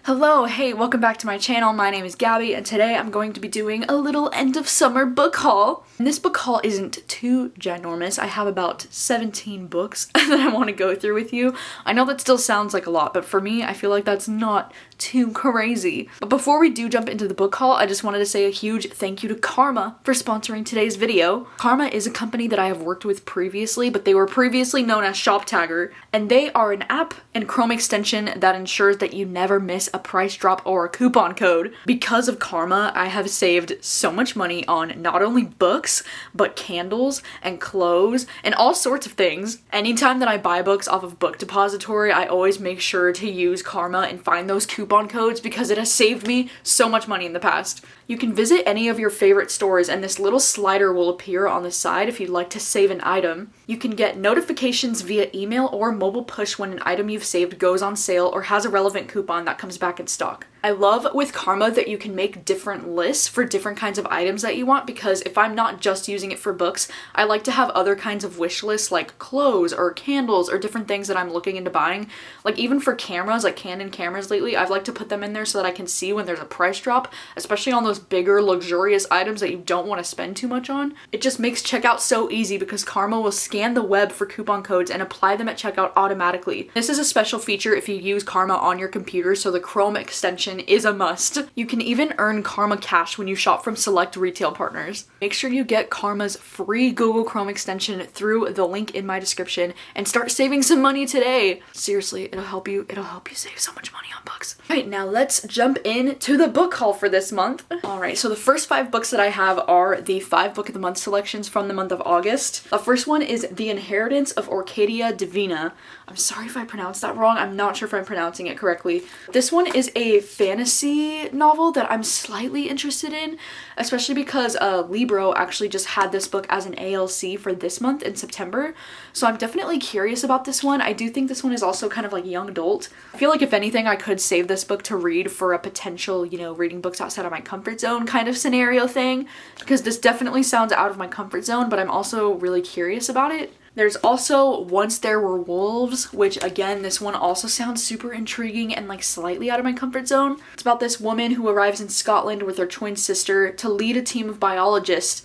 Hello, hey, welcome back to my channel. My name is Gabby, and today I'm going to be doing a little end of summer book haul. And this book haul isn't too ginormous. I have about 17 books that I want to go through with you. I know that still sounds like a lot, but for me, I feel like that's not too crazy. But before we do jump into the book haul, I just wanted to say a huge thank you to Karma for sponsoring today's video. Karma is a company that I have worked with previously, but they were previously known as ShopTagger, and they are an app and Chrome extension that ensures that you never miss a price drop or a coupon code. Because of Karma, I have saved so much money on not only books, but candles and clothes and all sorts of things. Anytime that I buy books off of Book Depository, I always make sure to use Karma and find those coupon codes because it has saved me so much money in the past. You can visit any of your favorite stores and this little slider will appear on the side if you'd like to save an item. You can get notifications via email or mobile push when an item you've saved goes on sale or has a relevant coupon that comes back in stock. I love with Karma that you can make different lists for different kinds of items that you want, because if I'm not just using it for books, I like to have other kinds of wish lists like clothes or candles or different things that I'm looking into buying. Like even for cameras, like Canon cameras lately, I've liked to put them in there so that I can see when there's a price drop, especially on those bigger luxurious items that you don't want to spend too much on. It just makes checkout so easy because Karma will scan the web for coupon codes and apply them at checkout automatically. This is a special feature if you use Karma on your computer, so the Chrome extension is a must. You can even earn Karma cash when you shop from select retail partners. Make sure you get Karma's free Google Chrome extension through the link in my description and start saving some money today. Seriously, it'll help you save so much money on books. Alright, now let's jump into the book haul for this month. Alright, so the first 5 books that I have are the 5 book of the month selections from the month of August. The first one is The Inheritance of Orchidia Divina. I'm sorry if I pronounced that wrong. I'm not sure if I'm pronouncing it correctly. This one is a fantasy novel that I'm slightly interested in, especially because Libro actually just had this book as an ALC for this month in September. So I'm definitely curious about this one. I do think this one is also kind of like young adult. I feel like if anything, I could save this book to read for a potential, reading books outside of my comfort zone kind of scenario thing, because this definitely sounds out of my comfort zone, but I'm also really curious about it. There's also Once There Were Wolves, which again, this one also sounds super intriguing and like slightly out of my comfort zone. It's about this woman who arrives in Scotland with her twin sister to lead a team of biologists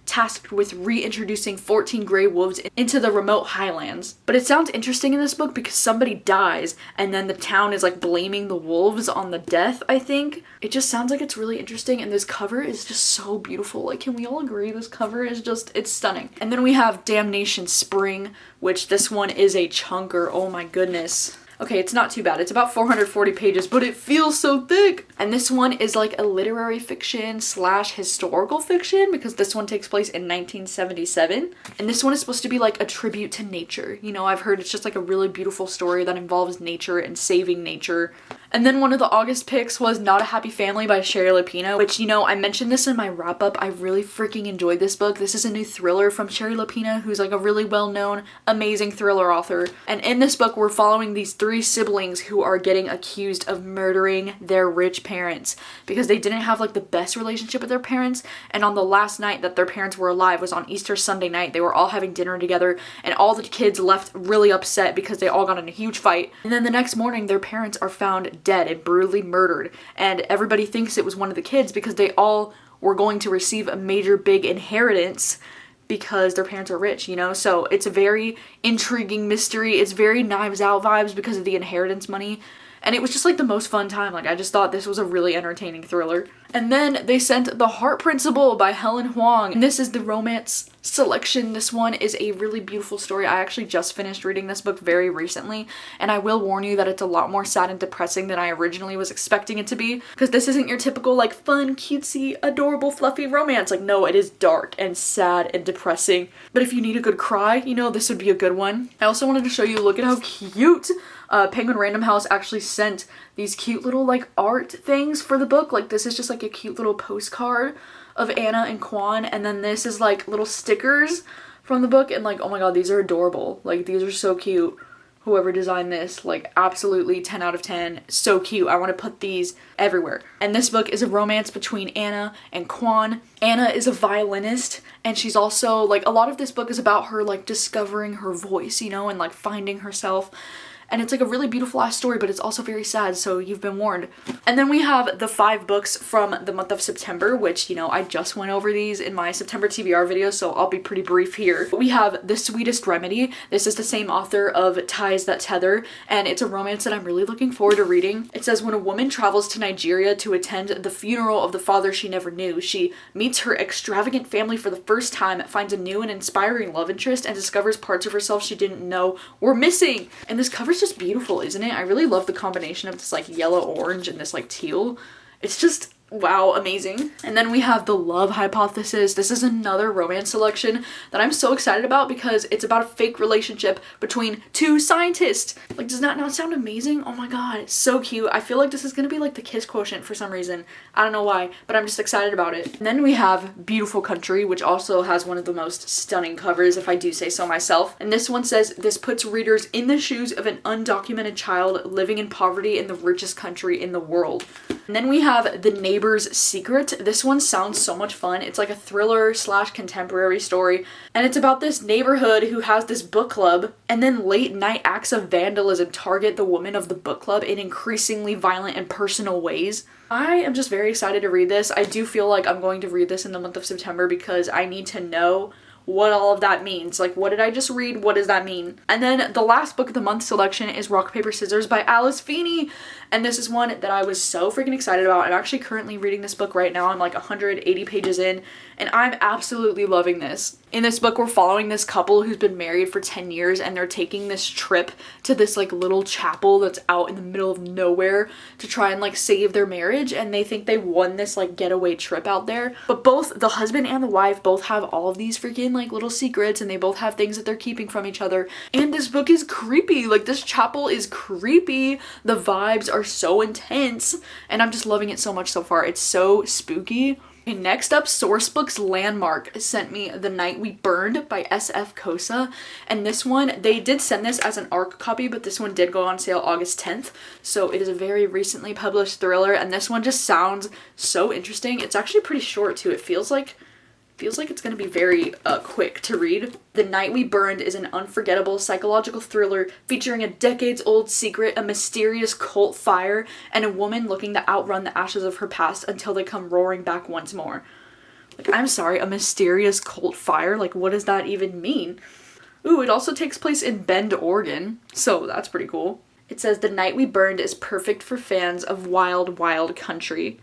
tasked with reintroducing 14 grey wolves into the remote highlands. But it sounds interesting in this book because somebody dies and then the town is like blaming the wolves on the death, I think. It just sounds like it's really interesting, and this cover is just so beautiful. Like, can we all agree this cover is just, it's stunning. And then we have Damnation Spring, which this one is a chunker, oh my goodness. Okay, it's not too bad. It's about 440 pages, but it feels so thick. And this one is like a literary fiction / historical fiction, because this one takes place in 1977. And this one is supposed to be like a tribute to nature. I've heard it's just like a really beautiful story that involves nature and saving nature. And then one of the August picks was Not a Happy Family by Sherry Lapino, which, I mentioned this in my wrap up. I really freaking enjoyed this book. This is a new thriller from Sherry Lapino, who's like a really well-known, amazing thriller author. And in this book, we're following these 3 siblings who are getting accused of murdering their rich parents because they didn't have like the best relationship with their parents. And on the last night that their parents were alive was on Easter Sunday night. They were all having dinner together and all the kids left really upset because they all got in a huge fight. And then the next morning, their parents are found dead and brutally murdered, and everybody thinks it was one of the kids because they all were going to receive a major big inheritance because their parents are rich, so it's a very intriguing mystery. It's very Knives Out vibes because of the inheritance money, and it was just like the most fun time. Like, I just thought this was a really entertaining thriller. And then they sent The Heart Principle by Helen Huang. And this is the romance selection. This one is a really beautiful story. I actually just finished reading this book very recently, and I will warn you that it's a lot more sad and depressing than I originally was expecting it to be, because this isn't your typical like fun, cutesy, adorable, fluffy romance. Like, no, it is dark and sad and depressing. But if you need a good cry, this would be a good one. I also wanted to show you, look at how cute Penguin Random House actually sent these cute little like art things for the book. Like, this is just like a cute little postcard of Anna and Quan, and then this is like little stickers from the book, and like, oh my god, these are adorable. Like, these are so cute. Whoever designed this, like, absolutely 10 out of 10. So cute. I want to put these everywhere. And this book is a romance between Anna and Quan. Anna is a violinist, and she's also, like, a lot of this book is about her, like, discovering her voice, and, like, finding herself. and it's like a really beautiful ass story, but it's also very sad, so you've been warned. And then we have the 5 books from the month of September, which, you know, I just went over these in my September TBR video, so I'll be pretty brief here. We have The Sweetest Remedy. This is the same author of Ties That Tether, and it's a romance that I'm really looking forward to reading. It says, when a woman travels to Nigeria to attend the funeral of the father she never knew, she meets her extravagant family for the first time, finds a new and inspiring love interest, and discovers parts of herself she didn't know were missing. And this cover's just beautiful, isn't it? I really love the combination of this like yellow orange and this like teal. It's just, wow, amazing. And then we have The Love Hypothesis. This is another romance selection that I'm so excited about because it's about a fake relationship between 2 scientists. Like, does that not sound amazing? Oh my god, it's so cute. I feel like this is gonna be like the kiss quotient for some reason. I don't know why, but I'm just excited about it. And then we have Beautiful Country, which also has one of the most stunning covers, if I do say so myself. And this one says, this puts readers in the shoes of an undocumented child living in poverty in the richest country in the world. And then we have The Neighbor's Secret. This one sounds so much fun. It's like a thriller / contemporary story, and it's about this neighborhood who has this book club, and then late night acts of vandalism target the women of the book club in increasingly violent and personal ways. I am just very excited to read this. I do feel like I'm going to read this in the month of September because I need to know what all of that means. Like, what did I just read? What does that mean? And then the last book of the month selection is Rock, Paper, Scissors by Alice Feeney. And this is one that I was so freaking excited about. I'm actually currently reading this book right now. I'm like 180 pages in, and I'm absolutely loving this. In this book, we're following this couple who's been married for 10 years, and they're taking this trip to this like little chapel that's out in the middle of nowhere to try and like save their marriage, and they think they won this like getaway trip out there. But both the husband and the wife both have all of these freaking like little secrets, and they both have things that they're keeping from each other. And this book is creepy. Like, this chapel is creepy. The vibes are so intense, and I'm just loving it so much so far. It's so spooky. And next up, Sourcebooks Landmark sent me The Night We Burned by S.F. Kosa. And this one, they did send this as an ARC copy, but this one did go on sale August 10th. So it is a very recently published thriller, and this one just sounds so interesting. It's actually pretty short too. It feels like it's going to be very quick to read. The Night We Burned is an unforgettable psychological thriller featuring a decades-old secret, a mysterious cult fire, and a woman looking to outrun the ashes of her past until they come roaring back once more. Like, I'm sorry, a mysterious cult fire? Like, what does that even mean? Ooh, it also takes place in Bend, Oregon, so that's pretty cool. It says, The Night We Burned is perfect for fans of wild, wild country.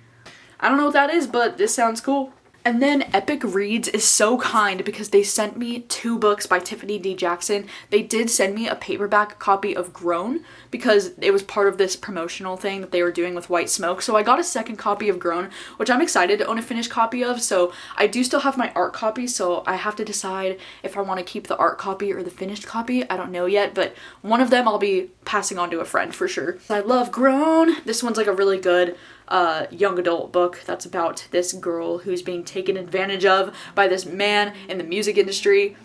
I don't know what that is, but this sounds cool. And then Epic Reads is so kind because they sent me 2 books by Tiffany D. Jackson. They did send me a paperback copy of Grown because it was part of this promotional thing that they were doing with White Smoke. So I got a second copy of Grown, which I'm excited to own a finished copy of. So I do still have my art copy, so I have to decide if I want to keep the art copy or the finished copy. I don't know yet, but one of them I'll be passing on to a friend for sure. I love Grown. This one's like a really good young adult book that's about this girl who's being taken advantage of by this man in the music industry.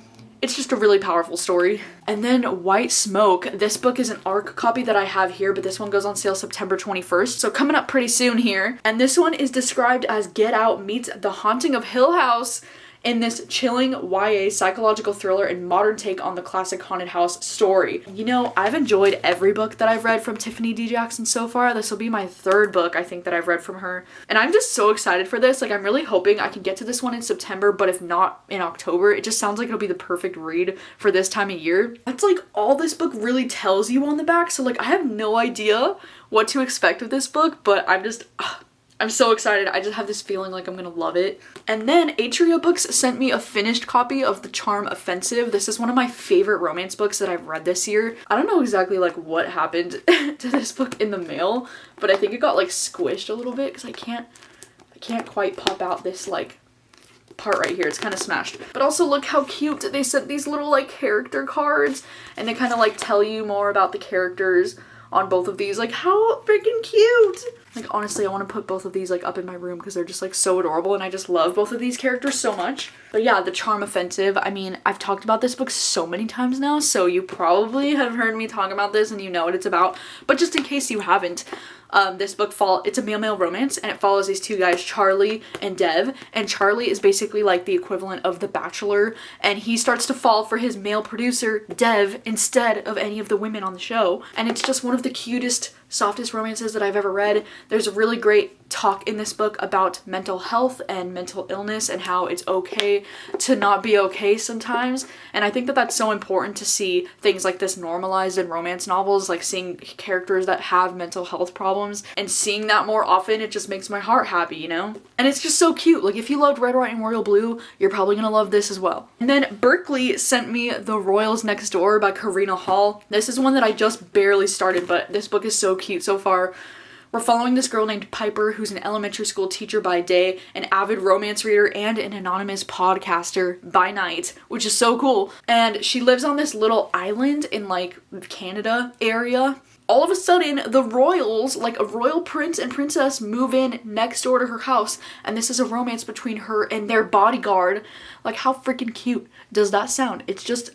It's just a really powerful story. And then White Smoke. This book is an ARC copy that I have here, but this one goes on sale September 21st, so coming up pretty soon here. And this one is described as Get Out meets The Haunting of Hill House in this chilling YA psychological thriller and modern take on the classic haunted house story. You know, I've enjoyed every book that I've read from Tiffany D. Jackson so far. This will be my 3rd book, I think, that I've read from her. And I'm just so excited for this. Like, I'm really hoping I can get to this one in September, but if not, in October. It just sounds like it'll be the perfect read for this time of year. That's like all this book really tells you on the back, so like I have no idea what to expect with this book, but I'm so excited. I just have this feeling like I'm gonna love it. And then Atrio Books sent me a finished copy of The Charm Offensive. This is one of my favorite romance books that I've read this year. I don't know exactly like what happened to this book in the mail, but I think it got like squished a little bit because I can't quite pop out this like part right here. It's kind of smashed. But also look how cute. They sent these little like character cards, and they kind of like tell you more about the characters on both of these. Like, how freaking cute! Like, honestly, I want to put both of these like up in my room because they're just like so adorable, and I just love both of these characters so much. But yeah, The Charm Offensive, I mean, I've talked about this book so many times now, so you probably have heard me talk about this and you know what it's about, but just in case you haven't, This book it's a male romance, and it follows these two guys, Charlie and Dev, and Charlie is basically like the equivalent of The Bachelor, and he starts to fall for his male producer, Dev, instead of any of the women on the show, and it's just one of the cutest, softest romances that I've ever read. There's a really great talk in this book about mental health and mental illness and how it's okay to not be okay sometimes, and I think that that's so important to see things like this normalized in romance novels, like seeing characters that have mental health problems, and seeing that more often, it just makes my heart happy, you know? And it's just so cute. Like, if you loved Red, White, and Royal Blue, you're probably gonna love this as well. And then Berkeley sent me The Royals Next Door by Karina Hall. This is one that I just barely started, but this book is so cute so far. We're following this girl named Piper, who's an elementary school teacher by day, an avid romance reader, and an anonymous podcaster by night, which is so cool. And she lives on this little island in like Canada area. All of a sudden, the royals, like a royal prince and princess, move in next door to her house, and this is a romance between her and their bodyguard. Like, how freaking cute does that sound? It's just...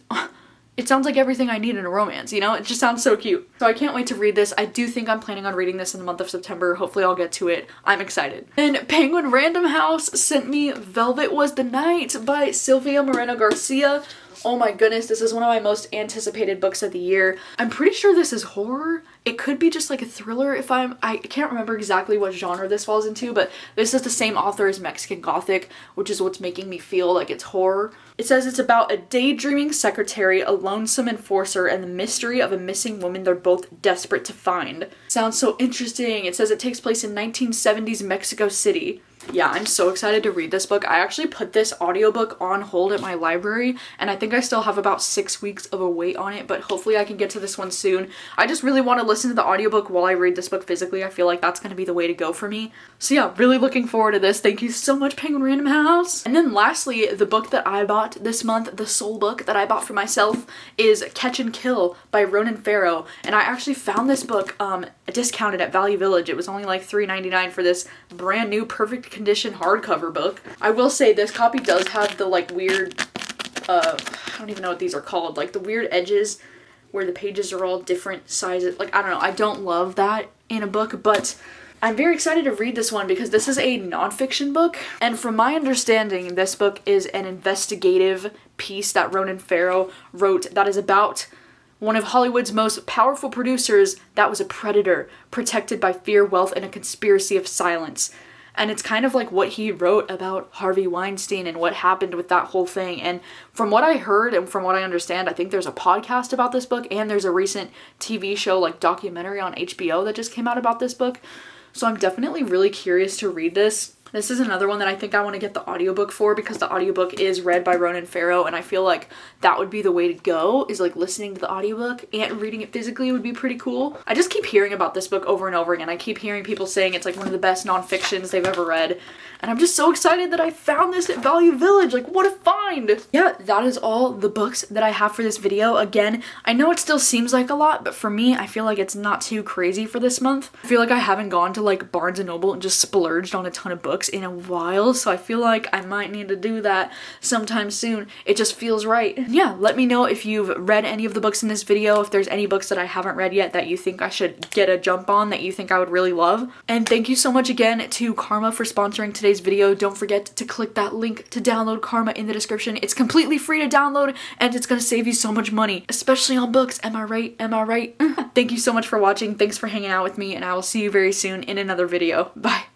it sounds like everything I need in a romance, you know? It just sounds so cute. So I can't wait to read this. I do think I'm planning on reading this in the month of September. Hopefully I'll get to it. I'm excited. And Penguin Random House sent me Velvet Was the Night by Sylvia Moreno Garcia. Oh my goodness, this is one of my most anticipated books of the year. I'm pretty sure this is horror. It could be just like a thriller I can't remember exactly what genre this falls into, but this is the same author as Mexican Gothic, which is what's making me feel like it's horror. It says it's about a daydreaming secretary, a lonesome enforcer, and the mystery of a missing woman they're both desperate to find. Sounds so interesting. It says it takes place in 1970s Mexico City. Yeah, I'm so excited to read this book. I actually put this audiobook on hold at my library, and I think I still have about 6 weeks of a wait on it, but hopefully I can get to this one soon. I just really want to listen to the audiobook while I read this book physically. I feel like that's going to be the way to go for me. So yeah, really looking forward to this. Thank you so much, Penguin Random House. And then lastly, the book that I bought this month, the sole book that I bought for myself, is Catch and Kill by Ronan Farrow. And I actually found this book discounted at Value Village. It was only like $3.99 for this brand new perfect condition hardcover book. I will say this copy does have the like weird, I don't even know what these are called, like the weird edges where the pages are all different sizes. Like, I don't know, I don't love that in a book, but I'm very excited to read this one because this is a nonfiction book, and from my understanding, this book is an investigative piece that Ronan Farrow wrote that is about one of Hollywood's most powerful producers that was a predator, protected by fear, wealth, and a conspiracy of silence. And it's kind of like what he wrote about Harvey Weinstein and what happened with that whole thing. And from what I heard and from what I understand, I think there's a podcast about this book, and there's a recent TV show, like documentary on HBO that just came out about this book. So I'm definitely really curious to read this. This is another one that I think I want to get the audiobook for because the audiobook is read by Ronan Farrow, and I feel like that would be the way to go, is like listening to the audiobook and reading it physically would be pretty cool. I just keep hearing about this book over and over again. I keep hearing people saying it's like one of the best nonfictions they've ever read, and I'm just so excited that I found this at Value Village. Like, what a find! Yeah, that is all the books that I have for this video. Again, I know it still seems like a lot, but for me, I feel like it's not too crazy for this month. I feel like I haven't gone to like Barnes & Noble and just splurged on a ton of books in a while, so I feel like I might need to do that sometime soon. It just feels right. And yeah, let me know if you've read any of the books in this video, if there's any books that I haven't read yet that you think I should get a jump on, that you think I would really love. And thank you so much again to Karma for sponsoring today's video. Don't forget to click that link to download Karma in the description. It's completely free to download, and it's gonna save you so much money, especially on books. Am I right? Am I right? Thank you so much for watching. Thanks for hanging out with me, and I will see you very soon in another video. Bye.